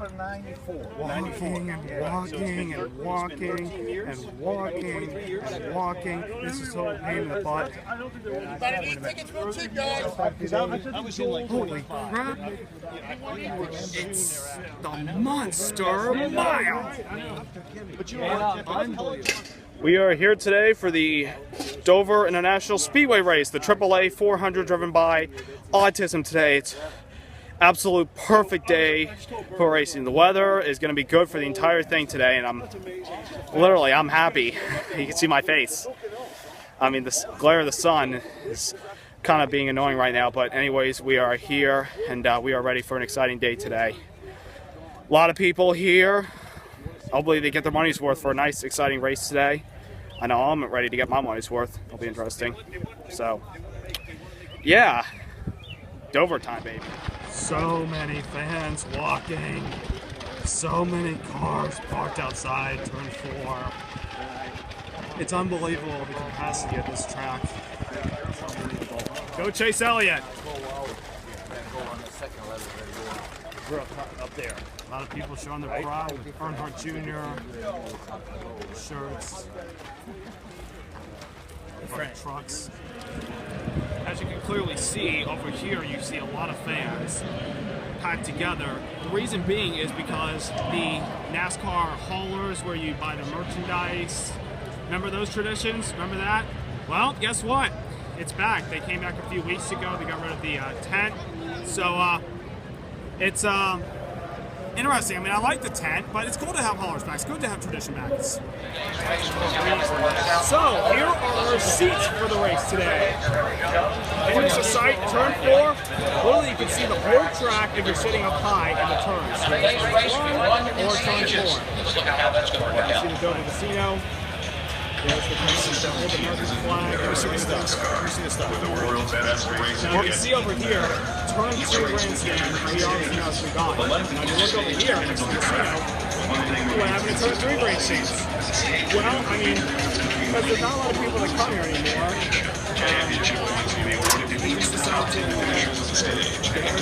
in 94. Walking and walking and walking and walking and walking. This is so pain in the butt. Holy crap! It's the Monster Mile! We are here today for the Dover International Speedway Race, the AAA 400 driven by Autism today. It's absolute perfect day for racing. The weather is going to be good for the entire thing today, and I'm happy. You can see my face. I mean, the glare of the sun is kind of being annoying right now, but anyways, we are here and we are ready for an exciting day today. A lot of people here. Hopefully they get their money's worth for a nice, exciting race today. I know I'm ready to get my money's worth. It'll be interesting. So, yeah, Dover time, baby. So many fans walking. So many cars parked outside turn 4. It's unbelievable the capacity of this track. It's unbelievable. Go Chase Elliott. We're up there. A lot of people showing their pride with Earnhardt Jr. shirts, different trucks. As you can clearly see over here, you see a lot of fans packed together. The reason being is because the NASCAR haulers where you buy the merchandise, remember those traditions? Remember that? Well, guess what? It's back. They came back a few weeks ago. They got rid of the tent. So it's interesting. I mean, I like the tent, but it's cool to have haulers back. It's good to have tradition back. So, here are our seats for the race today. Here's the site, turn 4. Literally, you can see the whole track if you're sitting up high in the turns. Turn 1 or turn 4. You see the Dover Casino. There's the American flag. Let me see this stuff. Now, you can see over here, turn 2 grandstand, we already know it's gone. Now, you look over here, and it's the casino. What happened to turn 3 grandstands? Well, I mean, because there's not a lot of people that come here anymore. They just decided to get rid of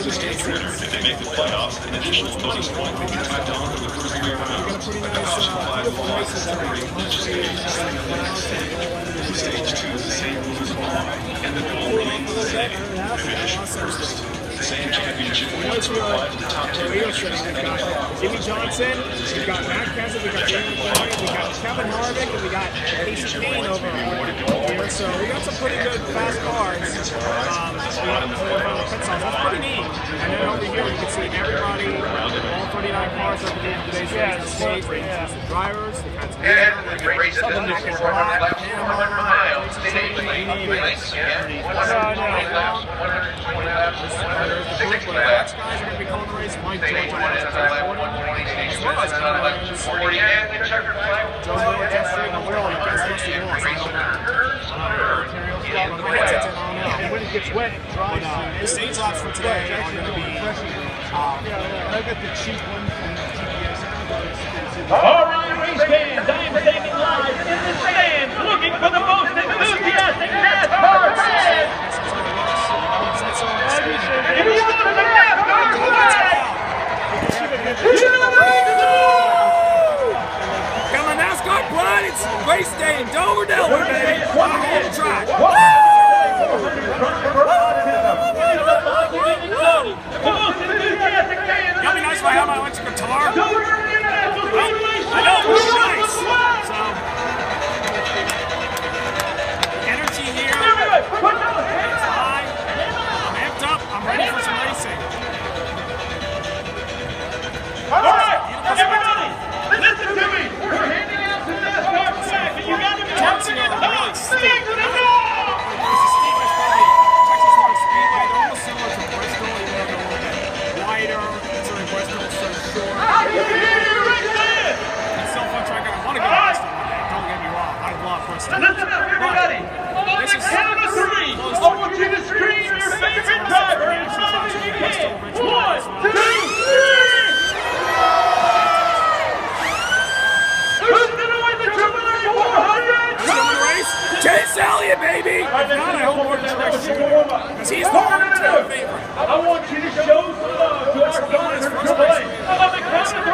the grandstands. If they make the playoffs, then the additional bonus point will be $5 for the first 3 rounds. We got a pretty nice, beautiful races Stage 2 is the same rules apply, and the goal remains the same. The same championship points will apply to the top 10 finishers. We've got Jimmie Johnson, we've got Matt Kenseth, we've got Jamie Johnson, we've got Kevin Harvick, and we got Casey Kane over here. So we got some pretty good fast cars. We got the pit stops. That's pretty neat. And then over here you can see everybody, all 39 cars over the end of today's race. The stage, the drivers, the cats. Southern District 400 miles. Stage lane upgrades again. 120 Guys are going to be calling the race. Mike George on as well as Joe Miller, Jeff Strait, and Will. You guys must be when it gets wet, it dries. The stage laps for today are going to be. I got the cheap one from TBS. All right, race fans, I am standing live in the stands looking for the most enthusiastic NASCAR fans. Give me all of the NASCAR flag! Got my NASCAR blood. It's race day in Dover, Delaware, baby. On the home track. That'd be nice if I had my electric guitar. I know, it was nice. So, energy here is high. I'm amped up. I'm ready for some racing. All right, everybody, listen to me. We're handing out some NASCAR flags, and you got to be jumping in the top. Sing to the dog! Listen up, everybody! On the count of 3, I want you to scream your favorite driver as loud as you can. 1, 2, 3! Who's gonna win the AAA 400? Who's gonna win the race? Chase Elliott, baby! If not, I hope more direction. Because he's the home favorite. I want you to show some love to our daughter AAA. On the count of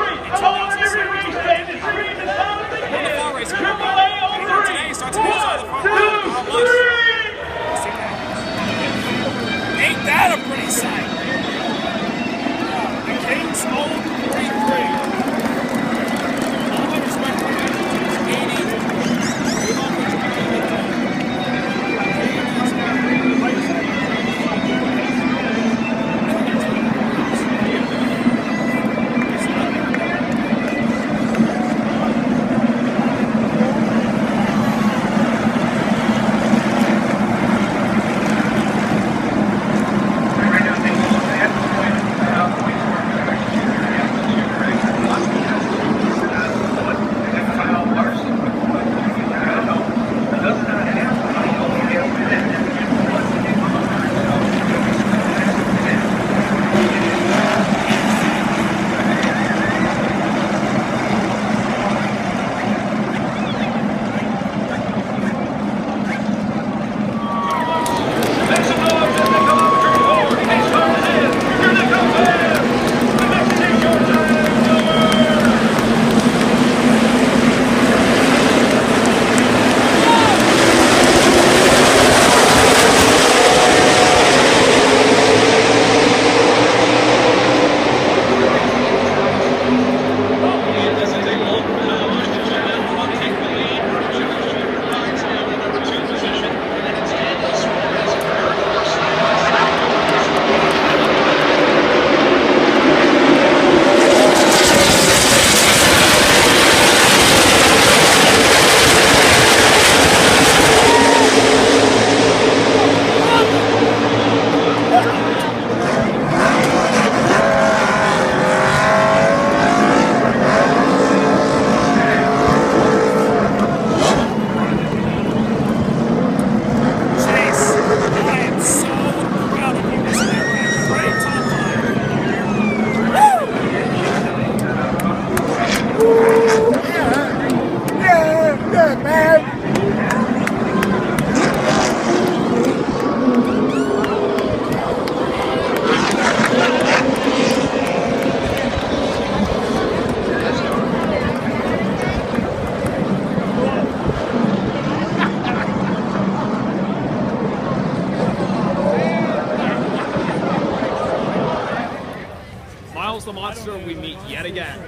yet again.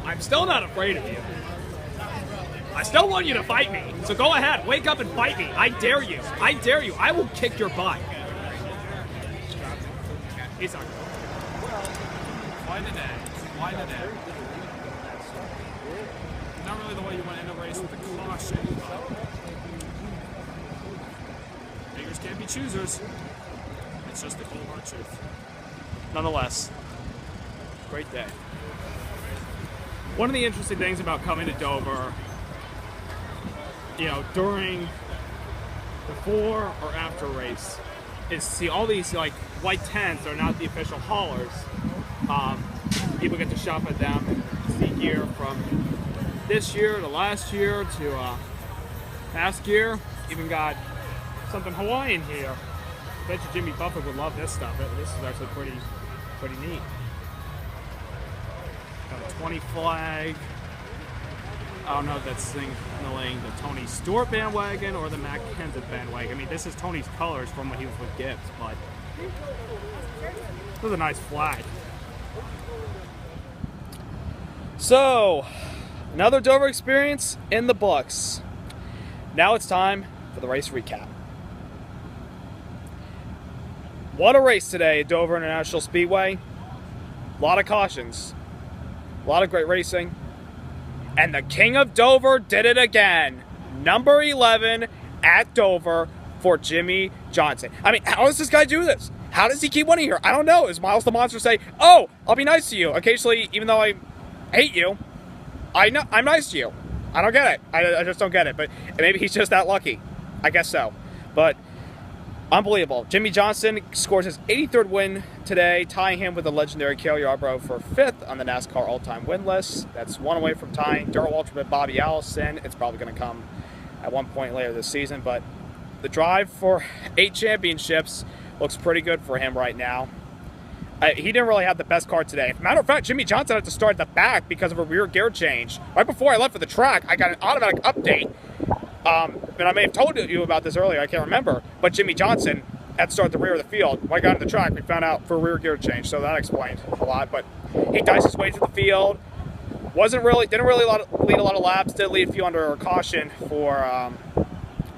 I'm still not afraid of you. I still want you to fight me. So go ahead, wake up and fight me. I dare you. I dare you. I will kick your butt. He's not good. Wide and end. Wide and end. Not really the way you want to end a race with a caution. Beggars can't be choosers. It's just the cold hard truth. Nonetheless, great day. One of the interesting things about coming to Dover, you know, during, before or after race, is see all these like white tents are not the official haulers. People get to shop at them and see gear from this year to last year to past year. Even got something Hawaiian here. I bet you Jimmy Buffett would love this stuff. This is actually pretty neat. Got a 20 flag. I don't know if that's signaling the Tony Stewart bandwagon or the Matt Kenseth bandwagon. I mean, this is Tony's colors from when he was with Gibbs, but this is a nice flag. So, another Dover experience in the books. Now it's time for the race recap. What a race today at Dover International Speedway. A lot of cautions. A lot of great racing. And the King of Dover did it again. Number 11 at Dover for Jimmie Johnson. I mean, how does this guy do this? How does he keep winning here? I don't know. Is Miles the Monster say, oh, I'll be nice to you. Occasionally, even though I hate you, I'm nice to you. I don't get it. I just don't get it. But maybe he's just that lucky. I guess so. But unbelievable. Jimmie Johnson scores his 83rd win today, tying him with the legendary Cale Yarborough for 5th on the NASCAR all-time win list. That's one away from tying Darrell Waltrip, Bobby Allison. It's probably going to come at one point later this season, but the drive for 8 championships looks pretty good for him right now. He didn't really have the best car today. As a matter of fact, Jimmie Johnson had to start at the back because of a rear gear change. Right before I left for the track, I got an automatic update. And I may have told you about this earlier, I can't remember, but Jimmie Johnson had to start at the rear of the field. When I got on the track, we found out for a rear gear change, so that explained a lot. But he diced his way through the field. Didn't really lead a lot of laps. Did lead a few under caution for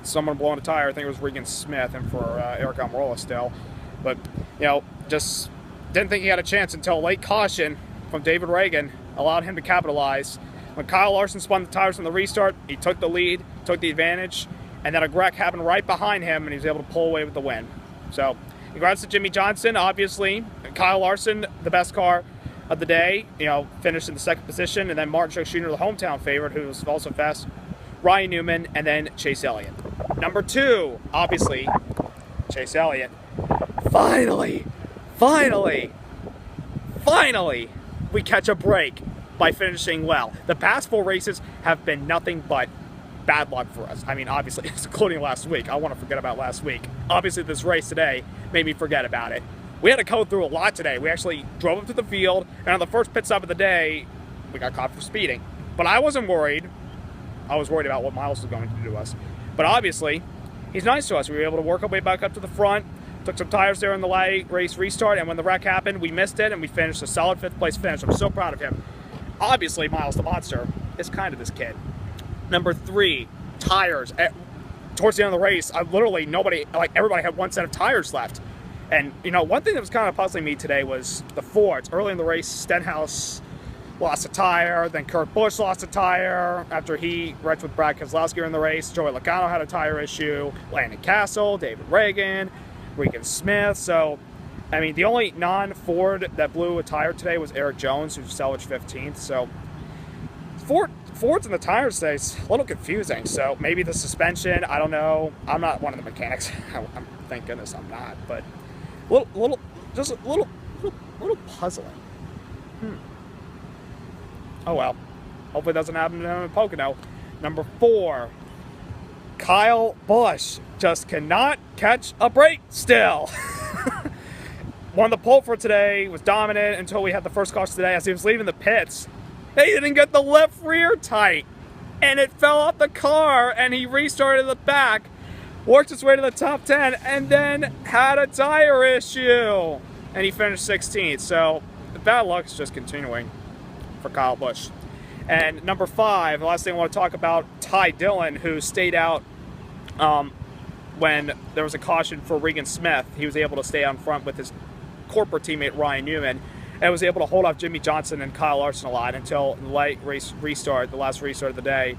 someone blowing a tire. I think it was Regan Smith, and for Eric Almirola still. But you know, just didn't think he had a chance until late caution from David Reagan allowed him to capitalize. When Kyle Larson spun the tires from the restart, he took the lead, took the advantage, and then a wreck happened right behind him, and he was able to pull away with the win. So, congrats to Jimmie Johnson, obviously. Kyle Larson, the best car of the day, you know, finished in the 2nd position, and then Martin Truex Jr., the hometown favorite, who was also fast, Ryan Newman, and then Chase Elliott. Number 2, obviously, Chase Elliott. Finally, we catch a break by finishing well. The past 4 races have been nothing but bad luck for us. I mean, obviously, including last week. I want to forget about last week. Obviously, this race today made me forget about it. We had to go through a lot today. We actually drove up to the field, and on the first pit stop of the day, we got caught for speeding. But I wasn't worried. I was worried about what Miles was going to do to us. But obviously, he's nice to us. We were able to work our way back up to the front, took some tires there in the late race restart, and when the wreck happened, we missed it, and we finished a solid 5th place finish. I'm so proud of him. Obviously, Miles the Monster is kind of this kid. Number 3, tires. Towards the end of the race, everybody had 1 set of tires left. And, you know, one thing that was kind of puzzling me today was the Fords. Early in the race, Stenhouse lost a tire, then Kurt Busch lost a tire after he wrecked with Brad Keselowski in the race. Joey Logano had a tire issue. Landon Castle, David Reagan, Regan Smith. So, I mean, the only non-Ford that blew a tire today was Eric Jones, who salvaged 15th. So, Fords in the tires today is a little confusing. So, maybe the suspension, I don't know. I'm not one of the mechanics. Thank goodness I'm not. But a little puzzling. Oh well. Hopefully it doesn't happen to him in Pocono. Number 4, Kyle Busch just cannot catch a break still. Won the pole for today, was dominant until we had the first caution today as he was leaving the pits. He didn't get the left rear tight, and it fell off the car, and he restarted the back, worked his way to the top 10, and then had a tire issue, and he finished 16th. So the bad luck is just continuing. for Kyle Busch. And number 5, the last thing I want to talk about, Ty Dillon, who stayed out when there was a caution for Regan Smith. He was able to stay out in front with his corporate teammate Ryan Newman, and was able to hold off Jimmie Johnson and Kyle Larson a lot until the late race restart, the last restart of the day.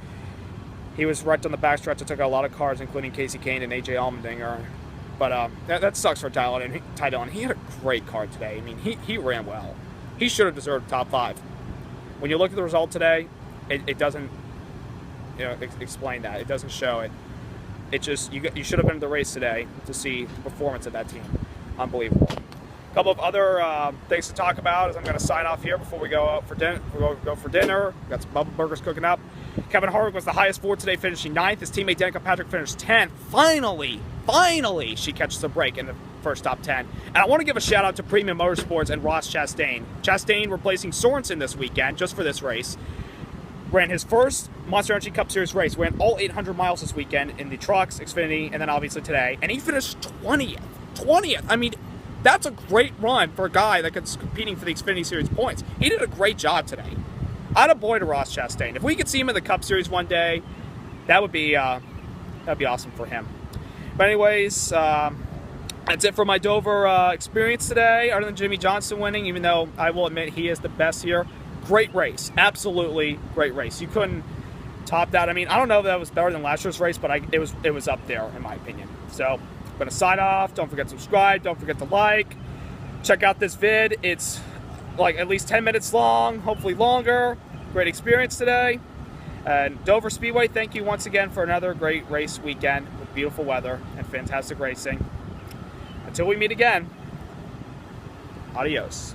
He was wrecked on the backstretch. It took out a lot of cars, including Casey Kane and AJ Allmendinger. But that sucks for Ty Dillon. He had a great car today. I mean, he ran well. He should have deserved top 5. When you look at the result today, it doesn't explain that. It doesn't show it. It just you should have been in the race today to see the performance of that team. Unbelievable. A couple of other things to talk about as I'm going to sign off here before we go out for dinner. Go for dinner. Got some Bubba Burgers cooking up. Kevin Harvick was the highest for today, finishing 9th. His teammate Danica Patrick finished 10th. Finally, she catches a break in the first top 10. And I want to give a shout out to Premium Motorsports and Ross Chastain. Chastain replacing Sorensen this weekend, just for this race. Ran his first Monster Energy Cup Series race. Ran all 800 miles this weekend in the trucks, Xfinity, and then obviously today. And he finished 20th. 20th. I mean, that's a great run for a guy that's competing for the Xfinity Series points. He did a great job today. Attaboy to Ross Chastain. If we could see him in the Cup Series one day, that'd be awesome for him. But anyways, that's it for my Dover experience today, other than Jimmie Johnson winning, even though I will admit he is the best here. Great race. Absolutely great race. You couldn't top that. I mean, I don't know if that was better than last year's race, but it was up there, in my opinion. So, I'm going to sign off. Don't forget to subscribe. Don't forget to like. Check out this vid. It's like at least 10 minutes long, hopefully longer. Great experience today. And Dover Speedway, thank you once again for another great race weekend with beautiful weather and fantastic racing. Until we meet again, adios.